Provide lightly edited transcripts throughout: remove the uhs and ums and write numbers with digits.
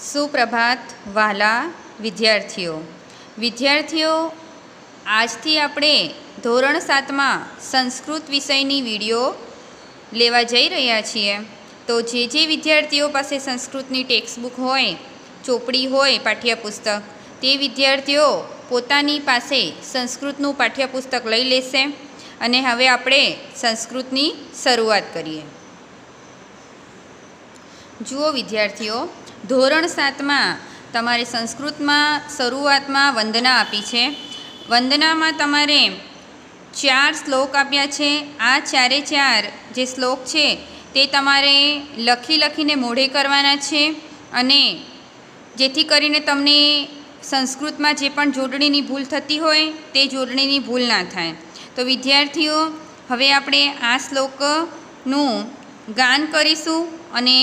સુપ્રભાત વહાલા વિદ્યાર્થીઓ આજથી આપણે ધોરણ 7માં સંસ્કૃત વિષયની વિડીયો લેવા જઈ રહ્યા છીએ। તો જે વિદ્યાર્થીઓ પાસે સંસ્કૃતની ટેક્સ્ટબુક હોય, ચોપડી હોય, પાઠ્યપુસ્તક, તે વિદ્યાર્થીઓ પોતાની પાસે સંસ્કૃતનું પાઠ્યપુસ્તક લઈ લેશે અને હવે આપણે સંસ્કૃતની શરૂઆત કરીએ। જુઓ વિદ્યાર્થીઓ, ધોરણ 7માં તમારે સંસ્કૃતમાં શરૂઆતમાં વંદના આપી છે। વંદનામાં તમારે 4 શ્લોક આપ્યા છે। આ ચારે ચાર જે શ્લોક છે તે તમારે લખીને મોઢે કરવાના છે અને જેથી કરીને તમને સંસ્કૃતમાં જે પણ જોડણીની ભૂલ થતી હોય તે જોડણીની ભૂલ ના થાય। તો વિદ્યાર્થીઓ, હવે આપણે આ શ્લોકનું ગાન કરીશું અને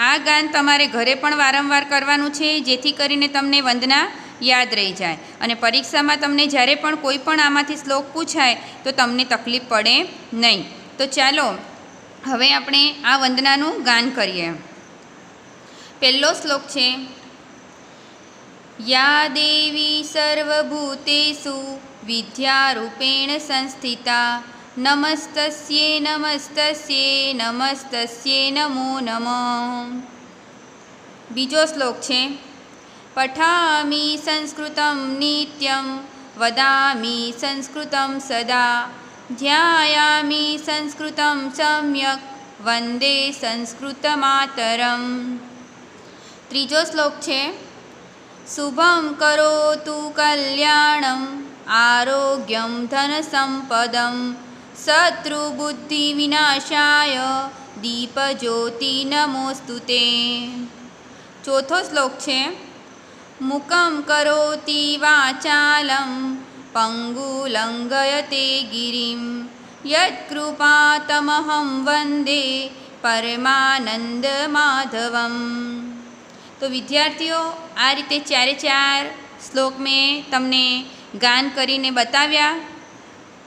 આ ગાન તમારે ઘરે પણ વારંવાર કરવાનું છે, જેથી કરીને તમને વંદના યાદ રહી જાય અને પરીક્ષામાં તમને જ્યારે પણ કોઈ પણ આમાંથી શ્લોક પૂછાય તો તમને તકલીફ પડે નહીં। તો ચાલો હવે આપણે આ વંદનાનું ગાન કરીએ। પહેલો શ્લોક છે, યા દેવી સર્વભૂતેષુ વિદ્યારૂપેણ સંસ્થિતા નમસ્તસ્યે નમસ્તસ્યે નમસ્તસ્યે નમો નમઃ। બીજો શ્લોક છે, પઠામિ સંસ્કૃતમ નિત્યમ વદામિ સંસ્કૃતમ સદા ધ્યાયામિ સંસ્કૃતમ સમ્યક વંદે સંસ્કૃતમાતરમ। ત્રીજો શ્લોક છે, શુભમ કરોતુ કલ્યાણમ આરોગ્યમ ધન સંપદમ શત્રુબુદ્ધિ વિનાશાય દીપજ્યોતિ નમોસ્તુતે। ચોથો શ્લોક છે, મુખમ કરોતિ વાચાલમ પંગુલંઘયતે ગિરિમ યત્કૃપાતમહં વંદે પરમાનંદ માધવમ। તો વિદ્યાર્થીઓ, આ રીતે ચારે ચાર શ્લોક મેં તમને ગાન કરીને બતાવ્યા।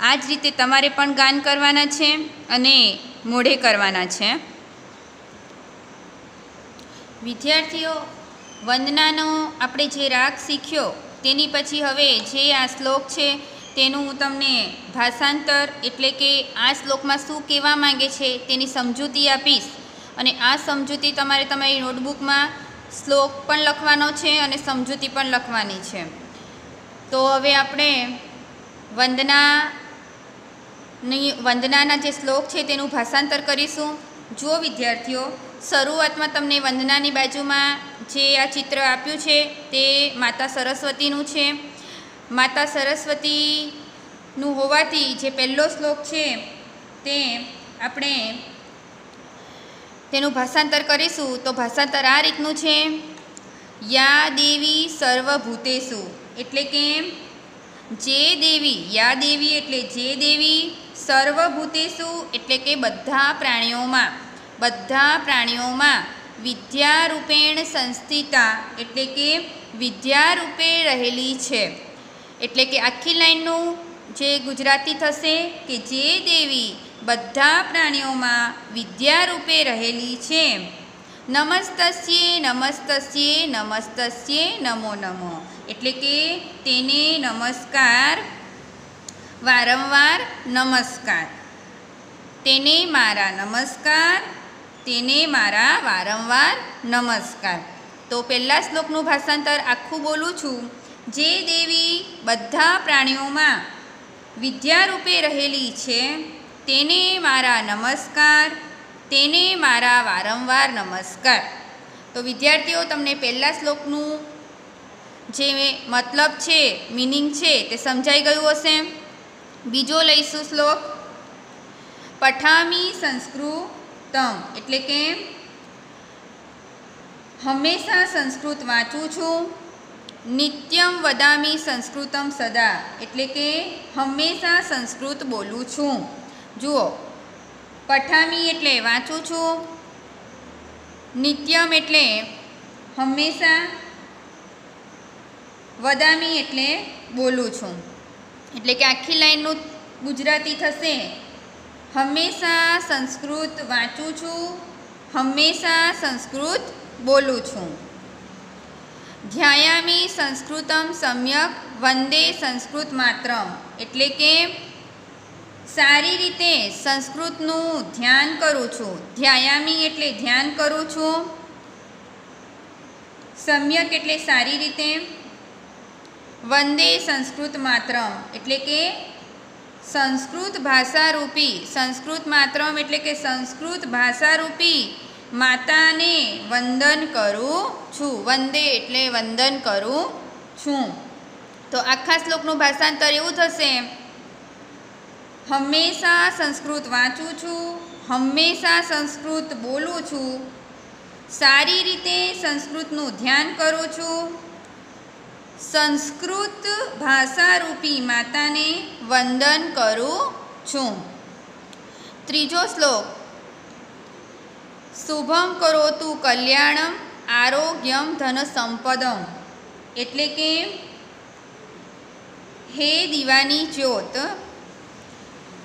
આ જ રીતે તમારે પણ ગાન કરવાના છે અને મોઢે કરવાના છે। વિદ્યાર્થીઓ, વંદનાનો આપણે જે રાગ શીખ્યો તેની પછી હવે જે આ શ્લોક છે તેનું હું તમને ભાષાંતર એટલે કે આ શ્લોકમાં શું કહેવા માંગે છે તેની સમજૂતી આપીશ અને આ સમજૂતી તમારે તમારી નોટબુકમાં શ્લોક પણ લખવાનો છે અને સમજૂતી પણ લખવાની છે। તો હવે આપણે વંદનાના જે શ્લોક છે તેનું ભાષાંતર કરીશું। જુઓ વિદ્યાર્થીઓ, શરૂઆતમાં તમને વંદનાની બાજુમાં જે આ ચિત્ર આપ્યું છે તે માતા સરસ્વતીનું છે। માતા સરસ્વતીનું હોવાથી જે પહેલો શ્લોક છે તે આપણે તેનું ભાષાંતર કરીશું। તો ભાષાંતર આ રીતનું છે, યા દેવી સર્વભૂતેષુ એટલે કે જે દેવી, યા દેવી એટલે જે દેવી, સર્વભૂતેષુ એટલે કે બધા પ્રાણીઓમાં વિદ્યારૂપેણ સંસ્થિતા એટલે કે વિદ્યારૂપે રહેલી છે। એટલે કે આખી લાઈનનું જે ગુજરાતી થશે કે જે દેવી બધા પ્રાણીઓમાં વિદ્યારૂપે રહેલી છે। નમસ્તસ્યે નમસ્તસ્યે નમસ્તસ્યે નમો નમઃ એટલે કે તેને નમસ્કાર, વારંવાર નમસ્કાર, તેને મારા નમસ્કાર, તેને મારા વારંવાર નમસ્કાર। તો પહેલા શ્લોકનું ભાષાંતર આખું બોલું છું, જે દેવી બધા પ્રાણીઓમાં વિદ્યારૂપે રહેલી છે તેને મારા નમસ્કાર, તેને મારા વારંવાર નમસ્કાર। તો વિદ્યાર્થીઓ, તમને પહેલા શ્લોકનું જે મતલબ છે, મિનિંગ છે તે સમજાઈ ગયું હશે। બીજો લઈશું શ્લોક, પઠામિ સંસ્કૃતમ એટલે કે હંમેશા સંસ્કૃત વાંચું છું। નિત્યમ વદામિ સંસ્કૃતમ સદા એટલે કે હંમેશા સંસ્કૃત બોલું છું। જુઓ, પઠામિ એટલે વાંચું છું, નિત્યમ એટલે હંમેશા, વદામિ એટલે બોલું છું। એટલે કે આખી લાઈનનું ગુજરાતી થશે, હંમેશા સંસ્કૃત વાંચું છું, હંમેશા સંસ્કૃત બોલું છું। ધ્યાયામી સંસ્કૃતમ સમ્યક વંદે સંસ્કૃત માત્રમ, એટલે કે સારી રીતે સંસ્કૃતનું ધ્યાન કરું છું. ધ્યાયામી એટલે ધ્યાન કરું છું. સમ્યક એટલે સારી રીતે. વંદે સંસ્કૃત માત્રમ એટલે કે સંસ્કૃત ભાષારૂપી, સંસ્કૃત માત્રમ એટલે કે સંસ્કૃત ભાષારૂપી માતાને વંદન કરું છું. વંદે એટલે વંદન કરું છું. તો આખા શ્લોકનું ભાષાંતર એવું થશે: હંમેશા સંસ્કૃત વાંચું છું, હંમેશા સંસ્કૃત બોલું છું, સારી રીતે સંસ્કૃતનું ધ્યાન કરું છું, સંસ્કૃત ભાષારૂપી માતાને વંદન કરું છું. ત્રીજો શ્લોક: શુભમ કરોતુ કલ્યાણમ આરોગ્યમ ધન સંપદમ, એટલે કે હે દીવાની જ્યોત.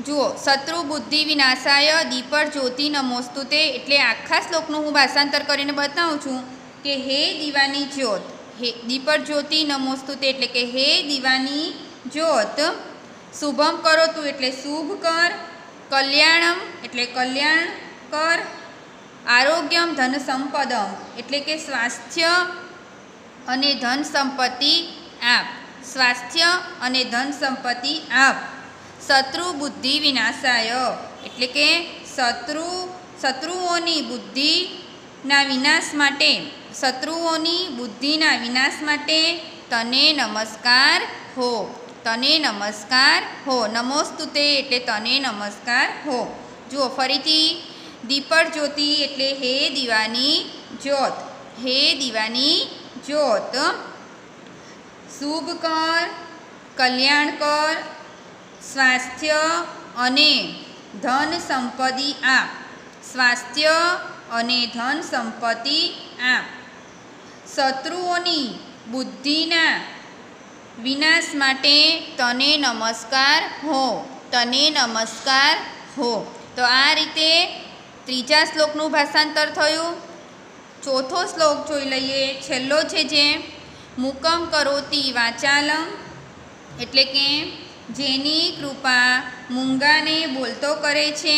જુઓ, શત્રુ બુદ્ધિ વિનાશાય દીપર જ્યોતિ નમોસ્તુતે, એટલે આખા શ્લોકનું હું ભાષાંતર કરીને બતાવું છું કે હે દીવાની જ્યોત, હે દીપર જ્યોતિ નમોસ્તુતે એટલે કે હે દીવાની જ્યોત. શુભમ કરોતું એટલે શુભ કર, કલ્યાણમ એટલે કલ્યાણ કર, આરોગ્યમ ધન સંપદમ એટલે કે સ્વાસ્થ્ય અને ધન સંપત્તિ આપ, સ્વાસ્થ્ય અને ધન સંપત્તિ આપ. શત્રુ બુદ્ધિ વિનાશાય એટલે કે શત્રુઓની બુદ્ધિના વિનાશ માટે, શત્રુઓની બુદ્ધિના વિનાશ માટે તને નમસ્કાર હો, તને નમસ્કાર હો. નમોસ્તુતે એટલે તને નમસ્કાર હો. જુઓ ફરીથી: દીપર જ્યોતિ એટલે હે દીવાની જ્યોત, હે દીવાની જ્યોત. શુભ કર, કલ્યાણ કર, સ્વાસ્થ્ય અને ધન સંપત્તિ આપ, સ્વાસ્થ્ય અને ધન સંપત્તિ આપ. શત્રુઓની બુદ્ધિના વિનાશ માટે તને નમસ્કાર હો, તને નમસ્કાર હો. તો આ રીતે ત્રીજા શ્લોકનું ભાષાંતર થયું. ચોથો શ્લોક જોઈ લઈએ, છેલ્લો છે જે મુકમ કરોતી વાચાલમ, એટલે કે જેની કૃપા મૂંગાને બોલતો કરે છે.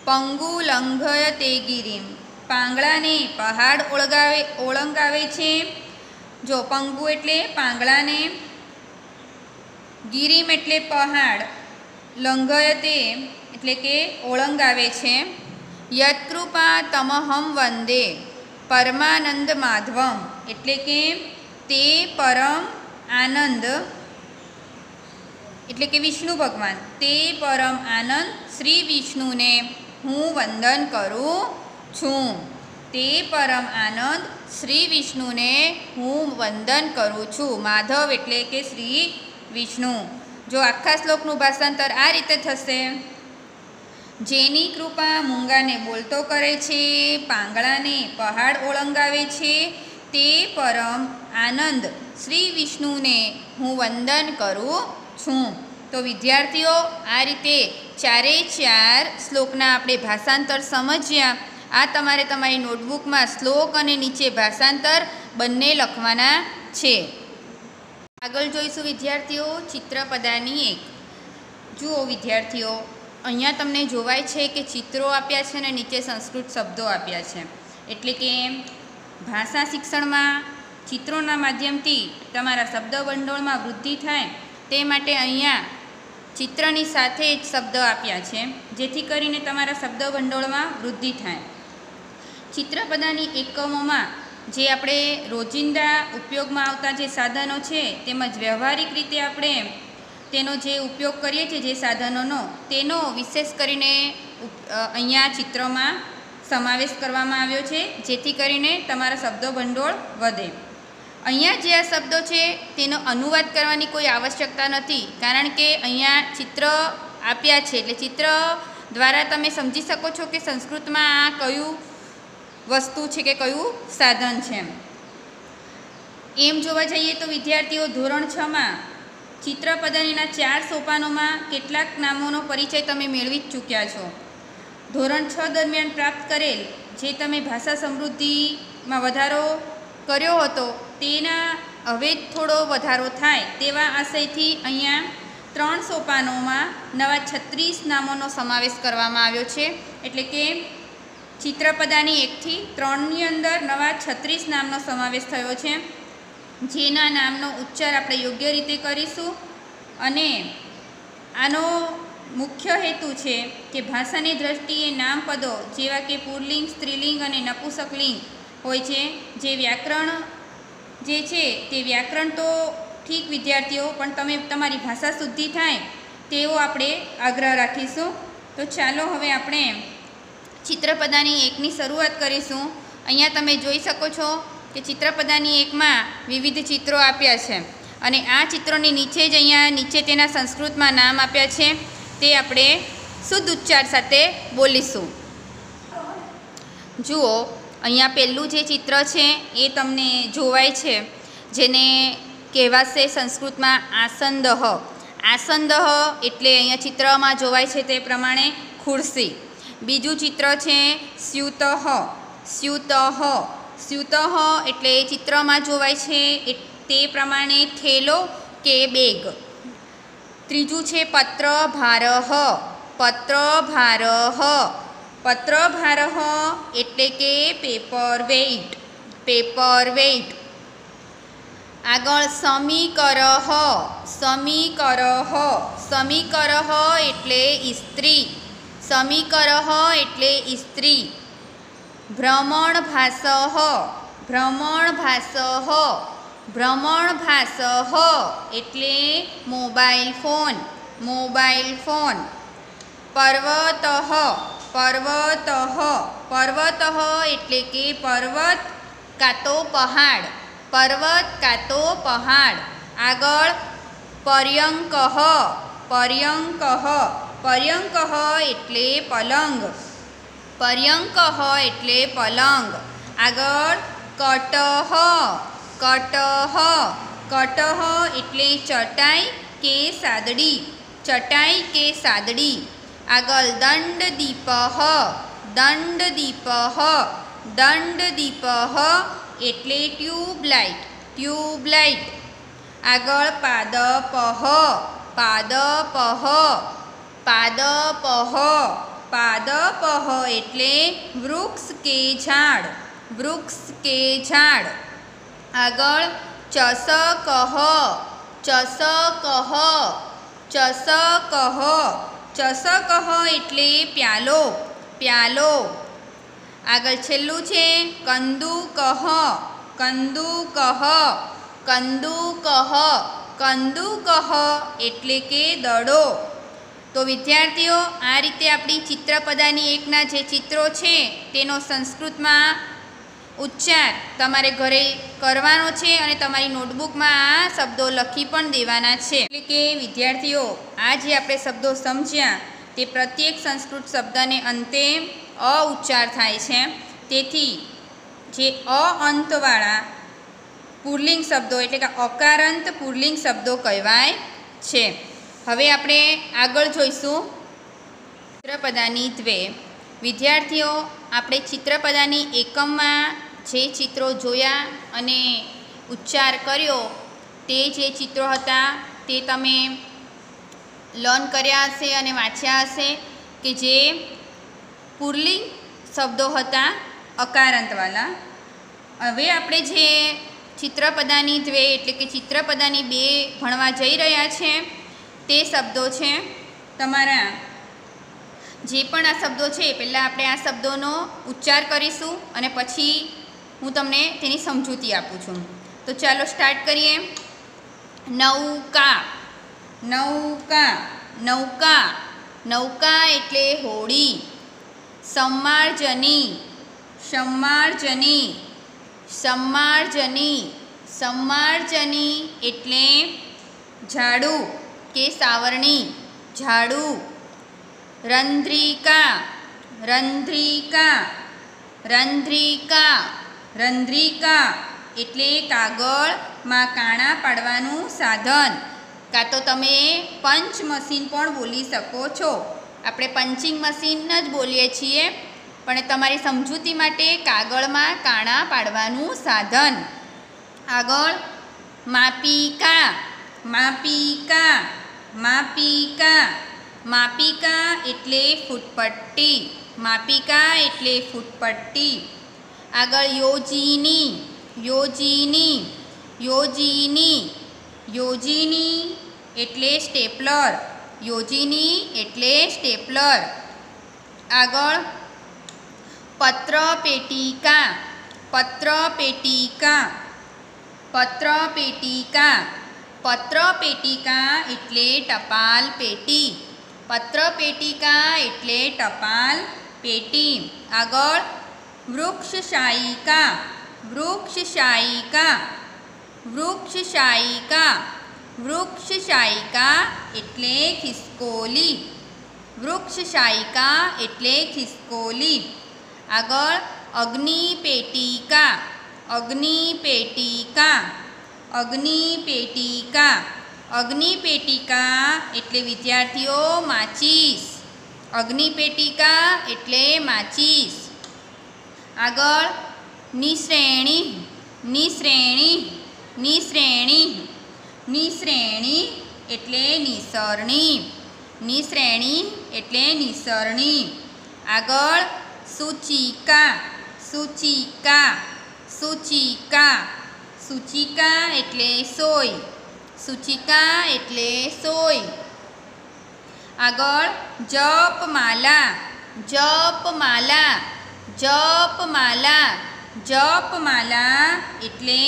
પંગુ લંઘય તે ગિરિમ, પાંગળાને પહાડ ઓળંગાવે છે. જો પંગુ એટલે પાંગળાને, ગિરિમ એટલે પહાડ, લંઘય તે એટલે કે ઓળંગાવે છે. યત્કૃપા તમહમ વંદે પરમાનંદ માધવમ, એટલે કે તે પરમ આનંદ એટલે કે વિષ્ણુ ભગવાન, તે પરમ આનંદ શ્રી વિષ્ણુને હું વંદન કરું છું. તે પરમ આનંદ શ્રી વિષ્ણુને હું વંદન કરું છું. માધવ એટલે કે શ્રી વિષ્ણુ. જો આખા શ્લોકનું ભાષાંતર આ રીતે થશે: જેની કૃપા મૂંગાને બોલતો કરે છે, પાંગળાને પહાડ ઓળંગાવે છે, તે પરમ આનંદ શ્રી વિષ્ણુને હું વંદન કરું છું. તો વિદ્યાર્થીઓ, આ રીતે ચારે ચાર શ્લોકના આપણે ભાષાંતર સમજ્યા. આ તમારે તમારી નોટબુકમાં શ્લોક અને નીચે ભાષાંતર બંને લખવાના છે. આગળ જોઈશું વિદ્યાર્થીઓ ચિત્રપદાની 1. જુઓ વિદ્યાર્થીઓ, અહીંયા તમને જોવાય છે કે ચિત્રો આપ્યા છે અને નીચે સંસ્કૃત શબ્દો આપ્યા છે. એટલે કે ભાષા શિક્ષણમાં ચિત્રોના માધ્યમથી તમારા શબ્દ ભંડોળમાં વૃદ્ધિ થાય તે માટે અહીંયા ચિત્રની સાથે જ શબ્દ આપ્યા છે, જેથી કરીને તમારા શબ્દ ભંડોળમાં વૃદ્ધિ થાય. ચિત્રપદાની એકમોમાં જે આપણે રોજિંદા ઉપયોગમાં આવતા જે સાધનો છે તેમજ વ્યવહારિક રીતે આપણે તેનો જે ઉપયોગ કરીએ છીએ જે સાધનોનો, તેનો વિશેષ કરીને અહીંયા ચિત્રોમાં સમાવેશ કરવામાં આવ્યો છે, જેથી કરીને તમારા શબ્દ ભંડોળ વધે. અહીંયા જે આ શબ્દો છે તેનો અનુવાદ કરવાની કોઈ આવશ્યકતા નથી, કારણ કે અહીંયા ચિત્ર આપ્યા છે એટલે ચિત્ર દ્વારા તમે સમજી શકો છો કે સંસ્કૃતમાં આ કયું વસ્તુ છે કે કયું સાધન છે. એમ જોવા જઈએ તો વિદ્યાર્થીઓ ધોરણ 6માં ચિત્રપદાનીના 4 સોપાનોમાં કેટલાક નામોનો પરિચય તમે મેળવી જ ચૂક્યા છો. ધોરણ 6 દરમિયાન પ્રાપ્ત કરેલ જે તમે ભાષા સમૃદ્ધિમાં વધારો કર્યો હતો તેના હવે થોડો વધારો થાય તેવા આશયથી અહીંયા 3 સોપાનોમાં નવા 36 નામોનો સમાવેશ કરવામાં આવ્યો છે. એટલે કે ચિત્રપદાની 1 થી 3ની અંદર નવા 36 નામનો સમાવેશ થયો છે, જેના નામનો ઉચ્ચાર આપણે યોગ્ય રીતે કરીશું. અને આનો મુખ્ય હેતુ છે કે ભાષાની દ્રષ્ટિએ નામપદો જેવા કે પુલ્લિંગ, સ્ત્રીલિંગ અને નપુંસકલિંગ હોય છે. જે વ્યાકરણ જે છે તે વ્યાકરણ તો ઠીક વિદ્યાર્થીઓ, પણ તમે તમારી ભાષા શુદ્ધિ થાય તેવો આપણે આગ્રહ રાખીશું. તો ચાલો હવે આપણે ચિત્રપદાની 1ની શરૂઆત કરીશું. અહીંયા તમે જોઈ શકો છો કે ચિત્રપદાની 1માં વિવિધ ચિત્રો આપ્યા છે અને આ ચિત્રોની નીચે જ અહીંયા નીચે તેના સંસ્કૃતમાં નામ આપ્યા છે. તે આપણે શુદ્ધ ઉચ્ચાર સાથે બોલીશું. જુઓ, અહીંયા પહેલું જે ચિત્ર છે એ તમને જોવાય છે, જેને કહેવાશે સંસ્કૃતમાં આસંદહ. આસંદહ એટલે અહીંયા ચિત્રમાં જોવાય છે તે પ્રમાણે ખુરશી. બીજું ચિત્ર છે સ્યુતઃ. સ્યુતઃ સ્યુતઃ એટલે ચિત્રમાં જોવાય છે તે પ્રમાણે થેલો કે બેગ. ત્રીજું છે પત્રભારઃ. પત્રભારઃ પત્રભારઃ એટલે કે પેપર વેઇટ. Paper weight. આગળ સમીકરઃ. સમીકરઃ સમીકરઃ એટલે ઇસ્ત્રી. સમીકરઃ એટલે ઇસ્ત્રી. ભ્રમણભાસઃ. ભ્રમણભાસઃ ભ્રમણભાસઃ એટલે મોબાઈલ ફોન. Mobile phone. પર્વતઃ. પર્વતઃ પર્વતઃ એટલે કે પર્વત કાં તો પહાડ. પર્વત કાં તો પહાડ. આગળ પર્યંકઃ. પર્યંકઃ પર્યંકઃ એટલે પલંગ. પર્યંકઃ એટલે પલંગ. આગળ કટઃ. કટઃ કટઃ એટલે ચટાઈ કે સાદડી. ચટાઈ કે સાદડી. આગળ દંડદીપઃ. દંડદીપઃ દંડદીપઃ એટલે ટ્યુબલાઇટ. ટ્યુબલાઇટ. આગળ પાદપઃ. પાદપઃ પાદપઃ પાદપઃ એટલે વૃક્ષ કે ઝાડ. વૃક્ષ કે ઝાડ. આગળ ચષકઃ. ચષકઃ ચષકઃ ચષકઃ એટલે પ્યાલો. પ્યાલો. આગળ છેલ્લું છે કંદૂકઃ. કંદૂકઃ કંદૂકઃ કંદૂકઃ એટલે કે દડો. તો વિદ્યાર્થીઓ, આ રીતે આપણી ચિત્રપદાની 1ના જે ચિત્રો છે તેનો સંસ્કૃતમાં ઉચ્ચાર તમારે ઘરે કરવાનો છે અને તમારી નોટબુકમાં આ શબ્દો લખી પણ દેવાના છે. એટલે કે વિદ્યાર્થીઓ, આ જે આપણે શબ્દો સમજ્યા તે પ્રત્યેક સંસ્કૃત શબ્દને અંતે અ ઉચ્ચાર થાય છે. તેથી જે અ અંતવાળા પુલ્લિંગ શબ્દો એટલે કે અકારાંત પુલ્લિંગ શબ્દો કહેવાય છે. હવે આપણે આગળ જોઈશું ચિત્રપદાની 2. વિદ્યાર્થીઓ, આપણે ચિત્રપદાની એકમમાં જે ચિત્રો જોયા અને ઉચ્ચાર કર્યો તે જે ચિત્રો હતા તે તમે લર્ન કર્યા હશે અને વાંચ્યા હશે કે જે પુલ્લિંગ શબ્દો હતા અકારાંતવાળા. હવે આપણે જે ચિત્રપદાની 2 એટલે કે ચિત્રપદાની 2 ભણવા જઈ રહ્યા છે તે શબ્દો છે તમારા. જે પણ આ શબ્દો છે પહેલાં આપણે આ શબ્દોનો ઉચ્ચાર કરીશું અને પછી હું તમને તેની સમજૂતી આપું છું. તો ચાલો સ્ટાર્ટ કરીએ. નૌકા. નૌકા નૌકા નૌકા એટલે હોડી. सम्मार्जनी. सम्मार्जनी सम्मार्जनी सम्मार्जनी એટલે ઝાડુ કે સાવરણી. ઝાડુ. રંધ્રિકા. રંધ્રિકા રંધ્રિકા રંધ્રિકા એટલે કાગળમાં કાણા પાડવાનું સાધન, કાં તો તમે પંચ મશીન પણ બોલી શકો છો. આપણે પંચિંગ મશીન જ બોલીએ છીએ, પણ તમારી સમજૂતી માટે કાગળમાં કાણા પાડવાનું સાધન. આગળ માપિકા, માપિકા, માપિકા, માપિકા એટલે ફૂટપટ્ટી, માપિકા એટલે ફૂટપટ્ટી. આગળ યોજિની, યોજિની, યોજિની, યોજિની એટલે સ્ટેપલર, યોજિની એટલે સ્ટેપલર. આગળ પત્રપેટિકા, પત્રપેટિકા, પત્રપેટિકા, પત્રપેટિકા એટલે ટપાલ પેટી, પત્રપેટિકા એટલે ટપાલ પેટી. આગળ વૃક્ષશાયિકા, વૃક્ષશાયિકા, વૃક્ષશાયિકા, વૃક્ષશાયિકા એટલે ખિસકોલી, વૃક્ષશાયિકા એટલે ખિસકોલી. આગળ અગ્નિપેટિકા, અગ્નિપેટિકા, અગ્નિપેટિકા, અગ્નિપેટિકા એટલે વિદ્યાર્થીઓ માચીસ, અગ્નિપેટિકા એટલે માચીસ. આગળ નિશ્રેણી, નિશ્રેણી, નિશ્રેણી, નિશ્રેણી એટલે નિસરણી, નિશ્રેણી એટલે નિસરણી. આગળ સૂચિકા, સૂચિકા, સૂચિકા, સૂચિકા એટલે સોય, સૂચિકા એટલે સોય. આગળ જપમાલા, જપમાલા, જપમાલા, જપમાલા એટલે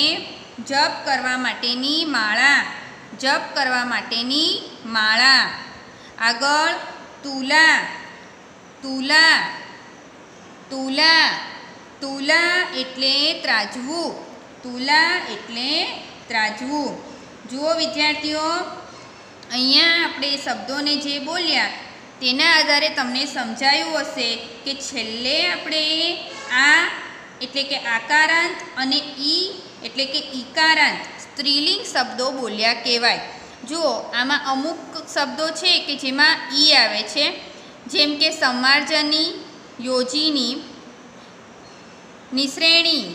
જપ કરવા માટેની માળા, જપ કરવા માટેની માળા. આગળ તુલા, તુલા, તુલા, તુલા એટલે ત્રાજવું, તુલા એટલે ત્રાજવું. જુઓ વિદ્યાર્થીઓ, અહીંયા આપણે શબ્દોને જે બોલ્યા તેના આધારે તમને સમજાયું હશે કે છેલ્લે આપણે આ એટલે કે આકારાંત અને ઈ એટલે કે ઈકારાંત સ્ત્રીલિંગ શબ્દો બોલ્યા કહેવાય. જુઓ આમાં અમુક શબ્દો છે કે જેમાં ઈ આવે છે, જેમ કે સમાર્જની, યોજિની, નિશ્રેણી.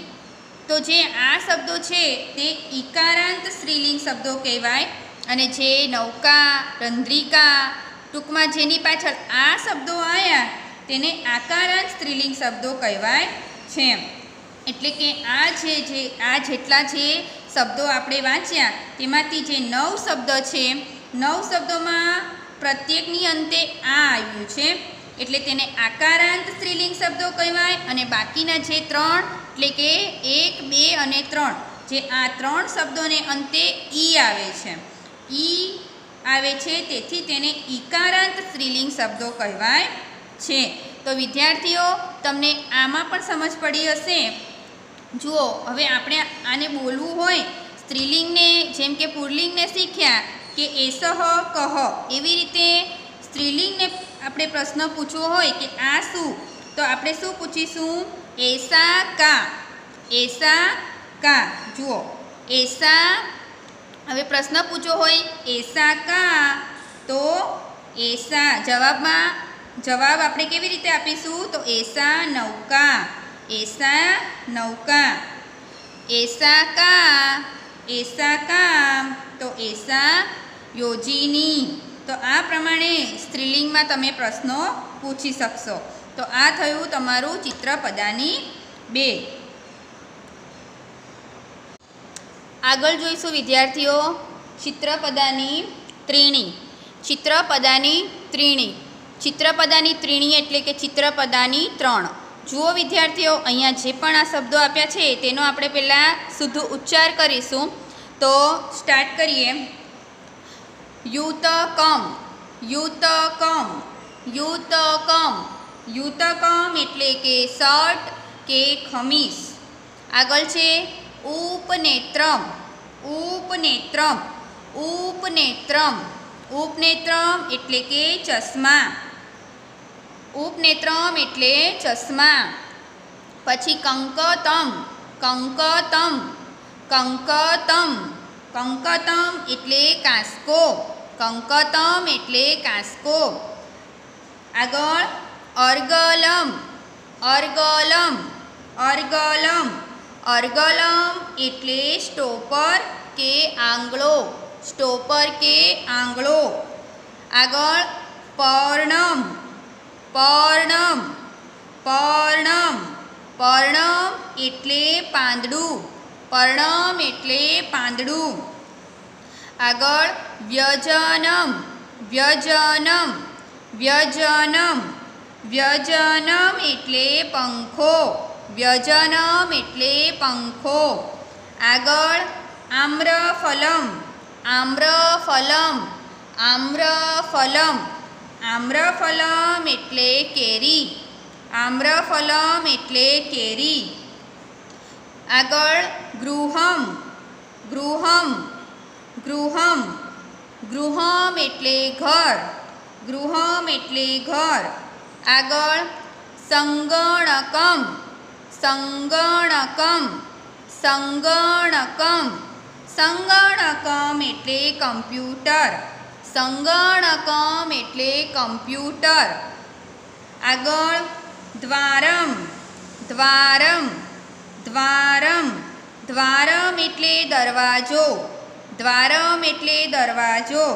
તો જે આ શબ્દો છે તે ઈકારાંત સ્ત્રીલિંગ શબ્દો કહેવાય, અને જે નૌકા, રંધ્રિકા, ટૂંકમાં જેની પાછળ આ શબ્દો આવ્યા તેને આકારાંત સ્ત્રીલિંગ શબ્દો કહેવાય છે. એટલે કે આ જેટલા જે શબ્દો આપણે વાંચ્યા તેમાંથી જે 9 શબ્દ છે, 9 શબ્દોમાં પ્રત્યેકની અંતે આ આવ્યું છે એટલે તેને આકારાંત સ્ત્રીલિંગ શબ્દો કહેવાય. અને બાકીના જે 3 એટલે કે 1, 2 અને 3 જે આ 3 શબ્દોને અંતે ઈ આવે છે, ઈ આવે છે, તેથી તેને ઈકારાંત સ્ત્રીલિંગ શબ્દો કહેવાય છે. તો વિદ્યાર્થીઓ તમને આમાં પણ સમજ પડી હશે. જુઓ હવે આપણે આને બોલવું હોય સ્ત્રીલિંગને જેમ કે પુલ્લિંગને શીખ્યા કે એસહ કહ, એવી રીતે સ્ત્રીલિંગને આપણે પ્રશ્ન પૂછવો હોય કે આ શું, તો આપણે શું પૂછીશું? એસા કા, એસા કા. જુઓ એસા, હવે પ્રશ્ન પૂછવો હોય એસા કા, તો એસા જવાબમાં જવાબ આપણે કેવી રીતે આપીશું? તો એસા નૌકા, એસા નૌકા. એસા કા, એસા કા, તો એસા યોજિની. તો આ પ્રમાણે સ્ત્રીલિંગમાં તમે પ્રશ્નો પૂછી શકશો. તો આ થયું તમારું ચિત્રપદાની 2. આગળ જોઈશું વિદ્યાર્થીઓ ચિત્રપદાની 3. ચિત્રપદાની 3, ચિત્રપદાની 3 એટલે કે ચિત્રપદાની 3. જુઓ વિદ્યાર્થીઓ, અહીંયા જે પણ આ શબ્દો આપ્યા છે તેનો આપણે પહેલાં શુદ્ધ ઉચ્ચાર કરીશું. તો સ્ટાર્ટ કરીએ. યુતકમ, યુતકમ, યુતકમ, યુતકમ એટલે કે શર્ટ કે ખમીસ. આગળ છે ઉપનેત્રમ, ઉપનેત્રમ, ઉપનેત્રમ, ઉપનેત્રમ એટલે કે ચશ્મા, ઉપનેત્રમ એટલે ચશ્મા. પછી કંકતમ, કંકતમ, કંકતમ, કંકતમ એટલે કાંસકો, કંકતમ એટલે કાંસકો. આગળ અર્ગલમ, અર્ગલમ, અર્ગલમ, અર્ગલમ એટલે સ્ટોપર કે આંગળો, સ્ટોપર કે આંગળો. આગળ પર્ણમ, પર્ણમ, પર્ણમ, પર્ણમ એટલે પાંદડું, પર્ણમ એટલે પાંદડું. આગળ વ્યજનમ, વ્યજનમ, વ્યજનમ, વ્યજનમ એટલે પંખો, વ્યજનમ એટલે પંખો. આગળ આમ્રફલમ, આમ્રફલમ, આમ્રફલમ, આમ્રફલમ એટલે કેરી, આમ્રફલમ એટલે કેરી. આગળ ગૃહમ, ગૃહમ, ગૃહમ, ગૃહમ એટલે ઘર, ગૃહમ એટલે ઘર. આગળ સંગણકમ, સંગણકમ, સંગણકમ, સંગણકમ એટલે કમ્પ્યુટર, સંગણકમ એટલે કમ્પ્યુટર. આગળ દ્વારમ, દ્વારમ, દ્વારમ, દ્વારમ એટલે દરવાજો, દ્વારમ એટલે દરવાજો.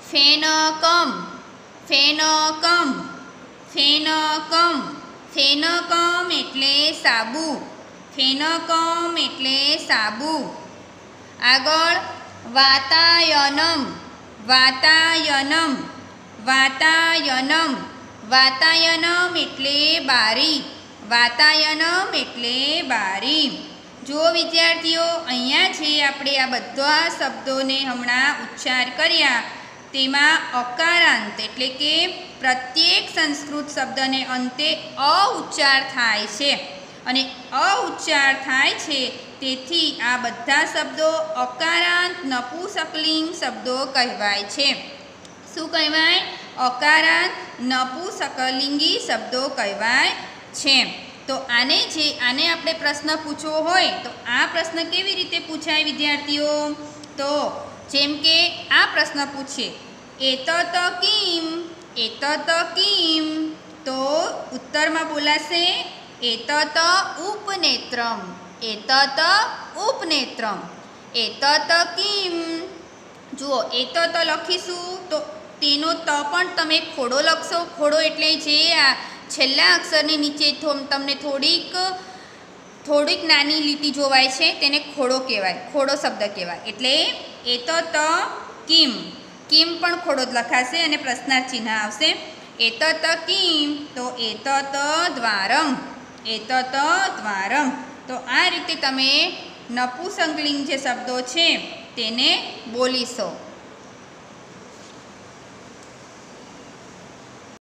ફેનકમ, ફેનકમ, ફેનકમ, ફેનકમ એટલે સાબુ, ફેનકમ એટલે સાબુ. આગળ વાતાયનમ, વાતાયનમ, વાતાયનમ, વાતાયનમ એટલે બારી, વાતાયનમ એટલે બારી. જો વિદ્યાર્થીઓ, અહીંયા જે આપણે આ બધા શબ્દોને હમણાં ઉચ્ચાર કર્યા તેમાં અકારાંત એટલે કે પ્રત્યેક સંસ્કૃત શબ્દને અંતે અ ઉચ્ચાર થાય છે અને અ ઉચ્ચાર થાય છે, તેથી આ બધા શબ્દો અકારાંત નપુંસકલિંગ શબ્દો કહેવાય છે. શું કહેવાય? અકારાંત નપુંસકલિંગી શબ્દો કહેવાય છે. તો આને આપણે પ્રશ્ન પૂછવો હોય તો આ પ્રશ્ન કેવી રીતે પૂછાય વિદ્યાર્થીઓ? તો જેમ કે આ પ્રશ્ન પૂછે એતત કિમ, એતત કિમ, તો ઉત્તરમાં બોલાશે એતત ઉપનેત્રમ, એતત ઉપનેત્રમ, એતત કિમ. જુઓ, એતત લખીશું તો તેનો ત પણ તમે ખોડો લખશો. ખોડો એટલે જે આ છેલ્લા અક્ષરની નીચે તમને થોડીક નાની લીટી જોવાય છે તેને ખોડો કહેવાય, ખોડો શબ્દ કહેવાય. એટલે એતત કિમ, કિમ પણ ખોડો જ લખાશે અને પ્રશ્નાર્થ ચિહ્ન આવશે. એતત કિમ તો એતત દ્વારમ, એતત દ્વારમ. તો આ રીતે તમે નપુંસકલિંગ જે શબ્દો છે તેને બોલીશો.